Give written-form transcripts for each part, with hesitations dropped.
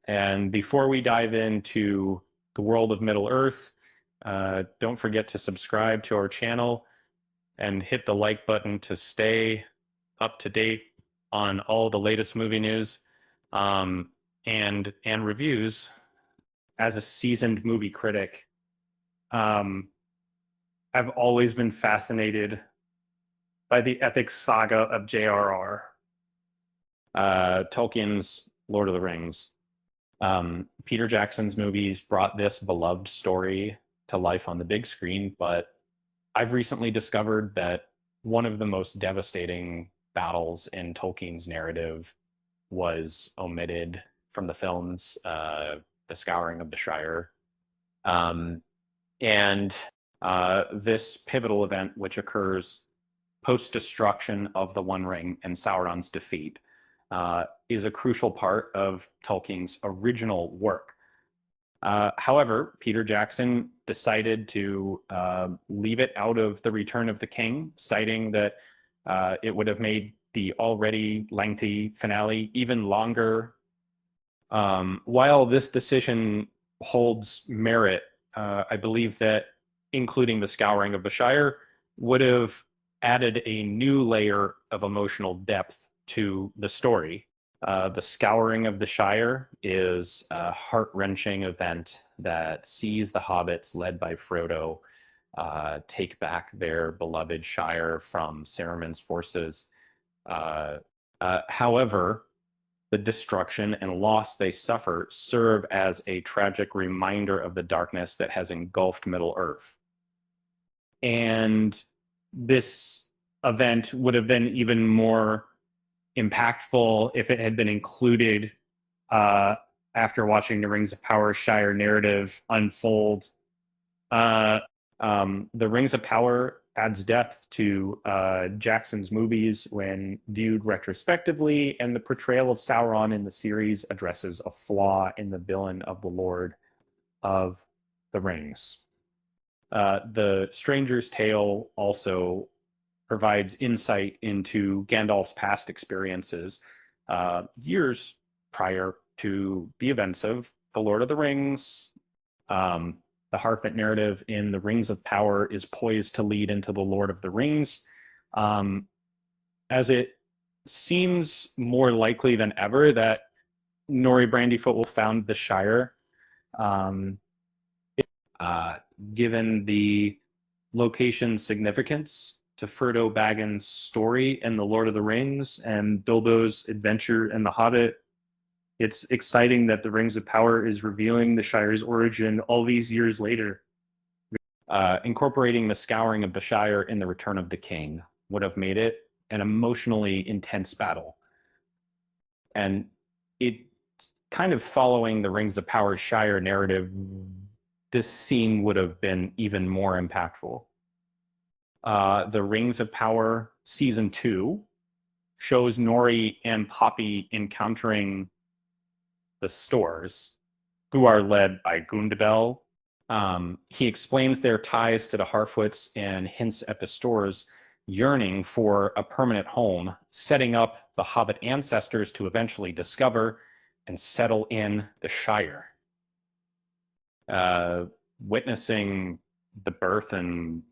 And before we dive into the world of Middle-earth, don't forget to subscribe to our channel and hit the like button to stay up to date on all the latest movie news um, and reviews. As a seasoned movie critic, um, I've always been fascinated by the epic saga of J.R.R. Tolkien's Lord of the Rings. Peter Jackson's movies brought this beloved story to life on the big screen, but I've recently discovered that one of the most devastating battles in Tolkien's narrative was omitted from the films, The Scouring of the Shire. Um, and this pivotal event, which occurs post-destruction of the One Ring and Sauron's defeat, is a crucial part of Tolkien's original work. However, Peter Jackson decided to leave it out of The Return of the King, citing that it would have made the already lengthy finale even longer. While this decision holds merit, I believe that including the Scouring of the Shire would have added a new layer of emotional depth to the story. The Scouring of the Shire is a heart-wrenching event that sees the hobbits, led by Frodo, take back their beloved Shire from Saruman's forces. However, the destruction and loss they suffer serve as a tragic reminder of the darkness that has engulfed Middle-earth. And this event would have been even more impactful if it had been included after watching the Rings of Power Shire narrative unfold. The Rings of Power adds depth to Jackson's movies when viewed retrospectively, and the portrayal of Sauron in the series addresses a flaw in the villain of the Lord of the Rings. The Stranger's Tale also provides insight into Gandalf's past experiences years prior to the events of The Lord of the Rings. The Harfoot narrative in The Rings of Power is poised to lead into The Lord of the Rings, as it seems more likely than ever that Nori Brandyfoot will found the Shire. Given the location significance to Frodo Baggins' story in The Lord of the Rings and Bilbo's adventure in The Hobbit, it's exciting that The Rings of Power is revealing the Shire's origin all these years later. Incorporating the Scouring of the Shire in The Return of the King would have made it an emotionally intense battle. And it kind of following the Rings of Power Shire narrative, this scene would have been even more impactful. The Rings of Power Season 2 shows Nori and Poppy encountering the Stores, who are led by Gundabel. He explains their ties to the Harfoots and hints at the Stores' yearning for a permanent home, setting up the Hobbit ancestors to eventually discover and settle in the Shire. Witnessing the birth and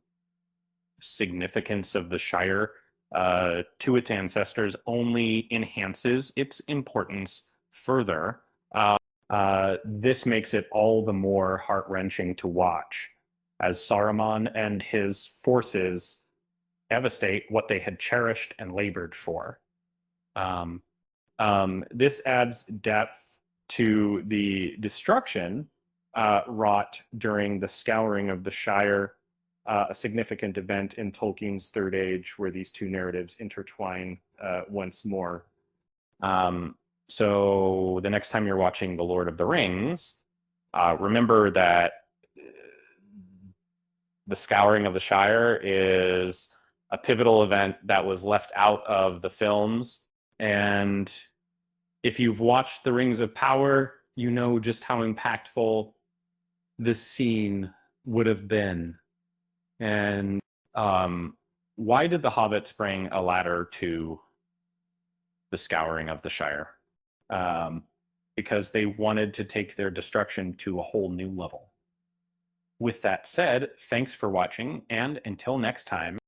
significance of the Shire to its ancestors only enhances its importance further. This makes it all the more heart-wrenching to watch, as Saruman and his forces devastate what they had cherished and labored for. This adds depth to the destruction wrought during the Scouring of the Shire, a significant event in Tolkien's Third Age where these two narratives intertwine once more. So the next time you're watching The Lord of the Rings, remember that the Scouring of the Shire is a pivotal event that was left out of the films. And if you've watched The Rings of Power, you know just how impactful this scene would have been. And why did the hobbits bring a ladder to the Scouring of the Shire? because they wanted to take their destruction to a whole new level. With that said, thanks for watching, and until next time,